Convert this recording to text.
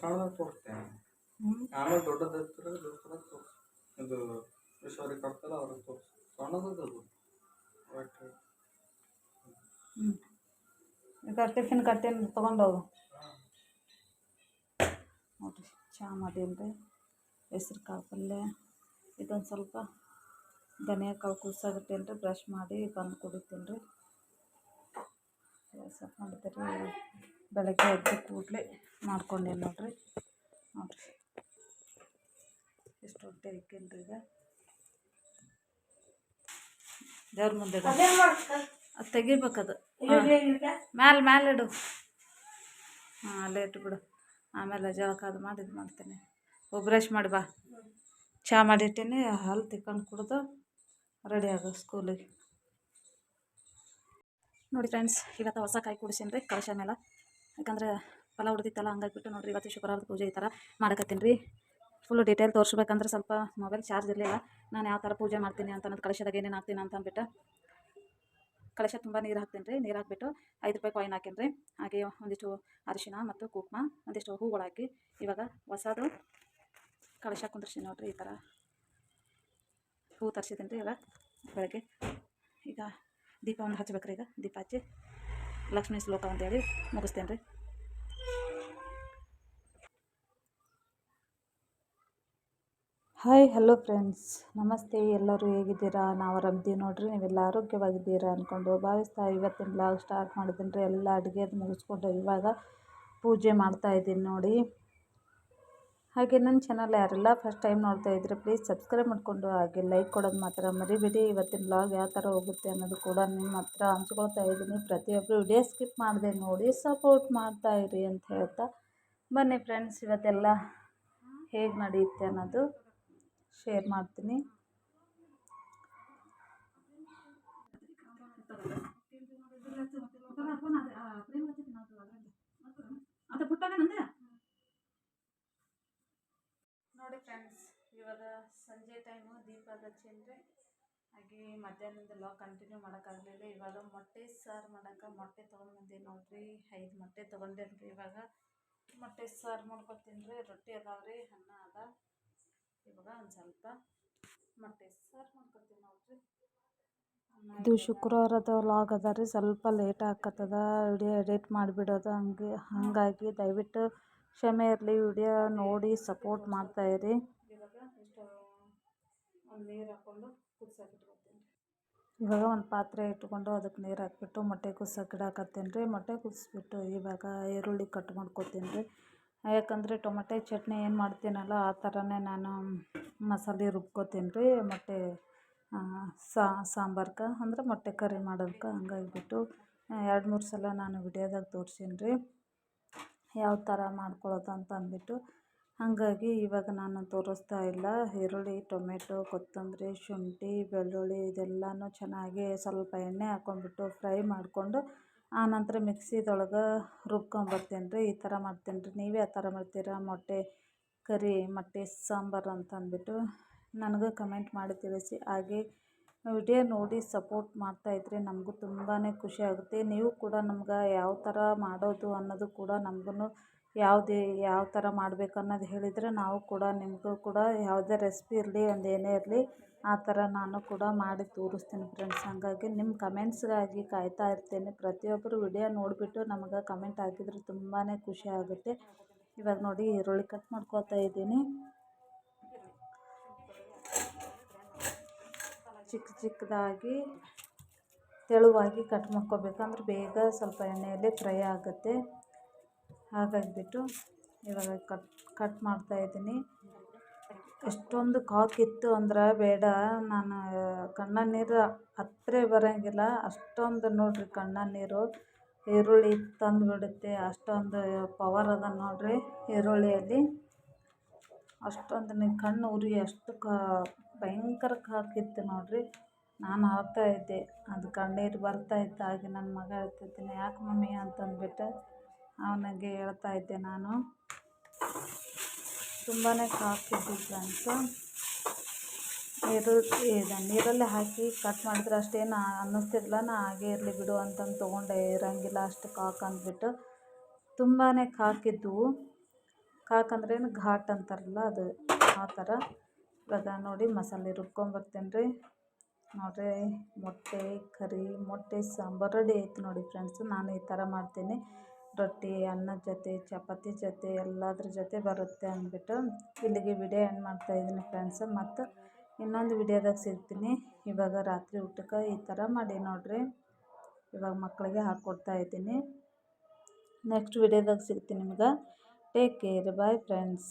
ಸಣ್ಣದಾಗ ತೋರಿಸ್ತೇನೆ ಆಮೇಲೆ ದೊಡ್ಡದು ಇದು ವಿಶ್ವರಿಗೆ ಕಟ್ತಲ್ಲ ಅವ್ರಿಗೆ ತೋರಿಸ್ ಸಣ್ಣದದು ಈಗ ಟಿಫಿನ್ ಕಟ್ಟೇನು ತೊಗೊಂಡೋಗು ನೋಡಿರಿ. ಚಹಾ ಮಾಡೀನಿ, ಹೆಸ್ರು ಕಾಳು ಪಲ್ಯ, ಇದೊಂದು ಸ್ವಲ್ಪ ಧನಿಯಾ ಕಾಳು ಕೂಸಾಗಿಟ್ಟೇನಿ ರೀ. ಬ್ರಷ್ ಮಾಡಿ ಬಂದು ಕುಡಿತೀನಿ ರೀ. ಸ್ವಲ್ಪ ಮಾಡ್ತೀರಿ ಬೆಳಗ್ಗೆ ಎದ್ದು ಕೂಡಲೇ ಮಾಡ್ಕೊಂಡೇನಿ ನೋಡಿರಿ. ಎಷ್ಟು ಹೊಟ್ಟೆ ಇಕ್ಕೇನಿ ರೀ. ಈಗ ದೇವ್ರ ಮುಂದೆ ಅದು ತೆಗಿಬೇಕದು ಮ್ಯಾಲೆ ಇಡು. ಹಾಂ ಅಲ್ಲೇ ಇಟ್ಬಿಡು. ಆಮೇಲೆ ಜಳಕ ಅದು ಮಾಡಿ ಇದು ಮಾಡ್ತೀನಿ. ಬ್ರಷ್ ಮಾಡಿ ಬಾ. ಚಹಾ ಮಾಡಿಟ್ಟೇನಿ, ಹಾಲು ತಿಕ್ಕೊಂಡು ಕುಡ್ದು ರೆಡಿ ಆಗೋ ಸ್ಕೂಲಿಗೆ. ನೋಡಿ ಫ್ರೆಂಡ್ಸ್, ಇವತ್ತು ಹೊಸ ಕಾಯಿ ಕುಡಿಸೀನಿ ರೀ ಕಳಶ ಮೇಲೆ. ಯಾಕಂದ್ರೆ ಫಲ ಹೊಡೆದಿತ್ತಲ್ಲ, ಹಂಗಾಗಿಬಿಟ್ಟು ನೋಡಿರಿ ಇವತ್ತು ಶುಕ್ರವಾರದ ಪೂಜೆ ಈ ಥರ ಮಾಡಕತ್ತೀನಿ ರೀ. ಫುಲ್ಲು ಡೀಟೇಲ್ ತೋರಿಸ್ಬೇಕಂದ್ರೆ ಸ್ವಲ್ಪ ಮೊಬೈಲ್ ಚಾರ್ಜ್ ಇರಲಿಲ್ಲ. ನಾನು ಯಾವ ಥರ ಪೂಜೆ ಮಾಡ್ತೀನಿ ಅಂತ ಅನ್ನೋದು, ಕಳಶದಾಗ ಏನೇನು ಹಾಕ್ತೀನಿ ಅಂತ ಅಂದ್ಬಿಟ್ಟು ಕಳಶ ತುಂಬ ನೀರು ಹಾಕ್ತೀನಿ ರೀ. ನೀರು ಹಾಕಿಬಿಟ್ಟು 5 ರೂಪಾಯಿ ಕಾಯಿನ್ ಹಾಕೀನಿ ರೀ. ಹಾಗೆ ಒಂದಿಷ್ಟು ಅರಿಶಿನ ಮತ್ತು ಕುಂಕುಮ, ಒಂದಿಷ್ಟು ಹೂಗಳು ಹಾಕಿ ಇವಾಗ ಹೊಸದು ಕಳಶ ಕುಂದ್ರಿಸಿ ನೋಡಿರಿ. ಈ ಥರ ಹೂ ತರಿಸಿದ್ದೀನಿ ರೀ. ಇವಾಗ ಬೆಳಗ್ಗೆ ಈಗ ದೀಪ ಒಂದು ಹಚ್ಬೇಕ್ರಿ. ಈಗ ದೀಪ ಹಚ್ಚಿ ಲಕ್ಷ್ಮೀ ಶ್ಲೋಕ ಅಂತೇಳಿ ಮುಗಿಸ್ತೇನೆ ರೀ. ಹಾಯ್ ಹಲೋ ಫ್ರೆಂಡ್ಸ್, ನಮಸ್ತೆ. ಎಲ್ಲರೂ ಹೇಗಿದ್ದೀರಾ? ನಾವು ಆರಾಮಿದ್ದೀವಿ ನೋಡಿರಿ. ನೀವೆಲ್ಲ ಆರೋಗ್ಯವಾಗಿದ್ದೀರಾ ಅಂದ್ಕೊಂಡು ಭಾವಿಸ್ತಾ ಇವತ್ತಿನ ಬ್ಲಾಗ್ ಸ್ಟಾರ್ಟ್ ಮಾಡಿದ್ದೀನಿ ರೀ. ಎಲ್ಲ ಅಡುಗೆದು ಮುಗಿಸ್ಕೊಂಡು ಇವಾಗ ಪೂಜೆ ಮಾಡ್ತಾಯಿದ್ದೀನಿ ನೋಡಿ. ಹಾಗೆ ನನ್ನ ಚಾನಲ್ ಯಾರೆಲ್ಲ ಫಸ್ಟ್ ಟೈಮ್ ನೋಡ್ತಾ ಇದ್ರೆ ಪ್ಲೀಸ್ ಸಬ್ಸ್ಕ್ರೈಬ್ ಮಾಡಿಕೊಂಡು ಹಾಗೆ ಲೈಕ್ ಕೊಡೋದು ಮಾತ್ರ ಮರಿಬೇಡಿ. ಇವತ್ತಿನ ಬ್ಲಾಗ್ ಯಾವ ಥರ ಹೋಗುತ್ತೆ ಅನ್ನೋದು ಕೂಡ ನಿಮ್ಮ ಹತ್ರ ಹಂಚ್ಕೊಳ್ತಾ ಇದ್ದೀನಿ. ಪ್ರತಿಯೊಬ್ಬರು ವಿಡಿಯೋ ಸ್ಕಿಪ್ ಮಾಡದೆ ನೋಡಿ ಸಪೋರ್ಟ್ ಮಾಡ್ತಾಯಿರಿ ಅಂತ ಹೇಳ್ತಾ ಬನ್ನಿ ಫ್ರೆಂಡ್ಸ್, ಇವತ್ತೆಲ್ಲ ಹೇಗೆ ನಡೆಯುತ್ತೆ ಅನ್ನೋದು ಶೇರ್ ಮಾಡ್ತೀನಿ. ನೋಡಿ ಫ್ರೆಂಡ್ಸ್, ಇವಾಗ ಸಂಜೆ ಟೈಮು ದೀಪ ಹಚ್ಚೇನ್ರಿ. ಹಾಗೆ ಮಧ್ಯಾಹ್ನದೆಲ್ಲ ಕಂಟಿನ್ಯೂ ಮಾಡೋಕ್ಕಾಗಲಿಲ್ಲ. ಇವಾಗ ಮೊಟ್ಟೆ ಸಾರು ಮಾಡೋಕೆ ಮೊಟ್ಟೆ ತೊಗೊಂಡ್ಬಂದೆ ನೋಡಿರಿ. 5 ಮೊಟ್ಟೆ ತೊಗೊಂಡೇನ್ರಿ. ಇವಾಗ ಮೊಟ್ಟೆ ಸಾರು ಮಾಡ್ಕೊತೀನಿ ರೀ. ರೊಟ್ಟಿ ಅದಾವ್ರಿ, ಅನ್ನ ಅದ. ಇವಾಗ ಒಂದು ಸ್ವಲ್ಪ ಮೊಟ್ಟೆ ಸಾರು ಮಾಡ್ಕೊತೀನಿ ನೋಡಿರಿ. ಇದು ಶುಕ್ರವಾರದ ವ್ಲಾಗ್ ಅದ ರೀ. ಸ್ವಲ್ಪ ಲೇಟ್ ಆಕತ್ತದ ವಿಡಿಯೋ ಎಡಿಟ್ ಮಾಡಿಬಿಡೋದು. ಹಾಗಾಗಿ ದಯವಿಟ್ಟು ಕ್ಷಮೆ ಇರಲಿ. ವಿಡಿಯೋ ನೋಡಿ ಸಪೋರ್ಟ್ ಮಾಡ್ತಾಯಿರಿ. ಇವಾಗ ಒಂದು ನೀರು ಹಾಕ್ಕೊಂಡು ಕುದಿಸೋಕಿಟ್ಕೊತೀನಿ. ಇವಾಗ ಒಂದು ಪಾತ್ರೆ ಇಟ್ಕೊಂಡು ಅದಕ್ಕೆ ನೀರು ಹಾಕ್ಬಿಟ್ಟು ಮೊಟ್ಟೆ ಕುದಿಸೋಕಿಡಾಕತ್ತೀನಿ ರೀ. ಮೊಟ್ಟೆ ಕುದಿಸ್ಬಿಟ್ಟು ಇವಾಗ ಈರುಳ್ಳಿ ಕಟ್ ಮಾಡ್ಕೊತೀನಿ ರೀ. ಯಾಕಂದರೆ ಟೊಮೆಟೊ ಚಟ್ನಿ ಏನು ಮಾಡ್ತೀನಲ್ಲ ಆ ಥರನೇ ನಾನು ಮಸಾಲೆ ರುಬ್ಕೋತೀನಿ ರೀ. ಮೊಟ್ಟೆ ಸಾಂಬಾರ್ಗೆ ಅಂದರೆ ಮೊಟ್ಟೆ ಕರಿ ಮಾಡೋದಕ್ಕೆ. ಹಂಗಾಗಿಬಿಟ್ಟು 2-3 ಸಲ ನಾನು ವಿಡಿಯೋದಾಗ ತೋರಿಸೀನಿ ರೀ ಯಾವ ಥರ ಮಾಡ್ಕೊಳ್ಳೋದು ಅಂತ ಅಂದ್ಬಿಟ್ಟು. ಹಾಗಾಗಿ ಇವಾಗ ನಾನು ತೋರಿಸ್ತಾ ಇಲ್ಲ. ಈರುಳ್ಳಿ, ಟೊಮೆಟೊ, ಕೊತ್ತಂಬರಿ, ಶುಂಠಿ, ಬೆಳ್ಳುಳ್ಳಿ ಇದೆಲ್ಲನೂ ಚೆನ್ನಾಗಿ ಸ್ವಲ್ಪ ಎಣ್ಣೆ ಹಾಕ್ಕೊಂಡ್ಬಿಟ್ಟು ಫ್ರೈ ಮಾಡಿಕೊಂಡು ಆನಂತರ ಮಿಕ್ಸಿದೊಳಗೆ ರುಬ್ಕೊಂಬರ್ತೀನಿ ರೀ. ಈ ಥರ ಮಾಡ್ತೀನಿ ರೀ. ನೀವೇ ಆ ಥರ ಮಾಡ್ತೀರಾ ಮೊಟ್ಟೆ ಕರಿ, ಮೊಟ್ಟೆ ಸಾಂಬಾರು ಅಂತ ಅಂದ್ಬಿಟ್ಟು ನನಗೂ ಕಮೆಂಟ್ ಮಾಡಿ ತಿಳಿಸಿ. ಹಾಗೆ ವಿಡಿಯೋ ನೋಡಿ ಸಪೋರ್ಟ್ ಮಾಡ್ತಾಯಿದ್ರೆ ನಮಗೂ ತುಂಬಾ ಖುಷಿ ಆಗುತ್ತೆ. ನೀವು ಕೂಡ ನಮ್ಗೆ ಯಾವ ಥರ ಮಾಡೋದು ಅನ್ನೋದು ಕೂಡ ನಮಗೂ ಯಾವ ಥರ ಮಾಡಬೇಕು ಅನ್ನೋದು ಹೇಳಿದರೆ ನಾವು ಕೂಡ ನಿಮಗೂ ಕೂಡ ಯಾವುದೇ ರೆಸಿಪಿ ಇರಲಿ, ಒಂದು ಏನೇ ಇರಲಿ ಆ ಥರ ನಾನು ಕೂಡ ಮಾಡಿ ತೋರಿಸ್ತೀನಿ ಫ್ರೆಂಡ್ಸ್. ಹಾಗಾಗಿ ನಿಮ್ಮ ಕಮೆಂಟ್ಸ್ಗಾಗಿ ಕಾಯ್ತಾ ಇರ್ತೇನೆ. ಪ್ರತಿಯೊಬ್ಬರು ವಿಡಿಯೋ ನೋಡಿಬಿಟ್ಟು ನಮಗೆ ಕಮೆಂಟ್ ಹಾಕಿದರೆ ತುಂಬಾ ಖುಷಿ ಆಗುತ್ತೆ. ಇವಾಗ ನೋಡಿ ಈರುಳ್ಳಿ ಕಟ್ ಮಾಡ್ಕೊತಾ ಇದ್ದೀನಿ. ಚಿಕ್ಕದಾಗಿ ತೆಳುವಾಗಿ ಕಟ್ ಮಾಡ್ಕೋಬೇಕಂದ್ರೆ ಬೇಗ ಸ್ವಲ್ಪ ಎಣ್ಣೆಯಲ್ಲಿ ಫ್ರೈ ಆಗುತ್ತೆ. ಹಾಗಾಗಿಬಿಟ್ಟು ಇವಾಗ ಕಟ್ ಮಾಡ್ತಾಯಿದ್ದೀನಿ. ಎಷ್ಟೊಂದು ಕಾಕಿತ್ತು ಅಂದ್ರೆ ಬೇಡ, ನಾನು ಕಣ್ಣ ನೀರು ಹತ್ತಿರ ಬರೋಂಗಿಲ್ಲ. ಅಷ್ಟೊಂದು ನೋಡಿರಿ ಕಣ್ಣ ನೀರು ಈರುಳ್ಳಿ ತಂದುಬಿಡುತ್ತೆ. ಅಷ್ಟೊಂದು ಪವರ್ ಅದ ನೋಡಿರಿ ಈರುಳ್ಳಿಯಲ್ಲಿ. ಅಷ್ಟೊಂದು ನಿಮ್ಮ ಕಣ್ಣು ಉರಿ ಅಷ್ಟು ಭಯಂಕರ ಕಾಕಿತ್ತು ನೋಡಿರಿ. ನಾನು ಅಳ್ತಾಯಿದ್ದೆ, ಅದು ಕಣ್ಣೀರು ಬರ್ತಾಯಿತ್ತು. ಹಾಗೆ ನನ್ನ ಮಗ ಹೇಳ್ತಿದ್ದೀನಿ ಯಾಕೆ ಮಮ್ಮಿ ಅಂತಂದ್ಬಿಟ್ಟು ಅವನಿಗೆ ಹೇಳ್ತಾಯಿದ್ದೆ. ನಾನು ತುಂಬಾ ಕಾಕಿದ್ದು ಫ್ರೆಂಡ್ಸು. ನೀರಲ್ಲೇ ಹಾಕಿ ಕಟ್ ಮಾಡಿದ್ರೆ ಅಷ್ಟೇನು ಅನ್ನಿಸ್ತಿರಲಿಲ್ಲ. ನಾ ಹಾಗೇ ಇರಲಿ ಬಿಡು ಅಂತಂದು ತೊಗೊಂಡೆ. ಇರೋಂಗಿಲ್ಲ ಅಷ್ಟು ಕಾಕು ಅಂದ್ಬಿಟ್ಟು. ತುಂಬಾ ಕಾಕಿದ್ವು. ಕಾಕಂದ್ರೇನು ಘಾಟ್ ಅಂತಾರಲ್ಲ ಅದು ಆ ಥರ. ಇವಾಗ ನೋಡಿ ಮಸಾಲೆ ರುಬ್ಕೊಂಬರ್ತೀನಿ ರೀ. ನೋಡಿರಿ ಮೊಟ್ಟೆ ಕರಿ ಮೊಟ್ಟೆ ಸಾಂಬಾರು ರೆಡಿ ಆಯ್ತು ನೋಡಿ ಫ್ರೆಂಡ್ಸು. ನಾನು ಈ ಥರ ಮಾಡ್ತೀನಿ. ರೊಟ್ಟಿ ಅನ್ನದ ಜೊತೆ ಚಪಾತಿ ಜೊತೆ ಎಲ್ಲದ್ರ ಜೊತೆ ಬರುತ್ತೆ ಅಂದ್ಬಿಟ್ಟು ಇಲ್ಲಿಗೆ ವಿಡಿಯೋ ಎಂಡ್ ಮಾಡ್ತಾಯಿದ್ದೀನಿ ಫ್ರೆಂಡ್ಸು. ಮತ್ತು ಇನ್ನೊಂದು ವಿಡಿಯೋದಾಗ ಸಿಗ್ತೀನಿ. ಇವಾಗ ರಾತ್ರಿ ಊಟಕ್ಕೆ ಈ ಥರ ಮಾಡಿ ನೋಡಿರಿ. ಇವಾಗ ಮಕ್ಕಳಿಗೆ ಹಾಕ್ಕೊಡ್ತಾಯಿದ್ದೀನಿ. ನೆಕ್ಸ್ಟ್ ವಿಡಿಯೋದಾಗ ಸಿಗ್ತೀನಿ ನಿಮ್ಗೆ. Take care. Bye friends.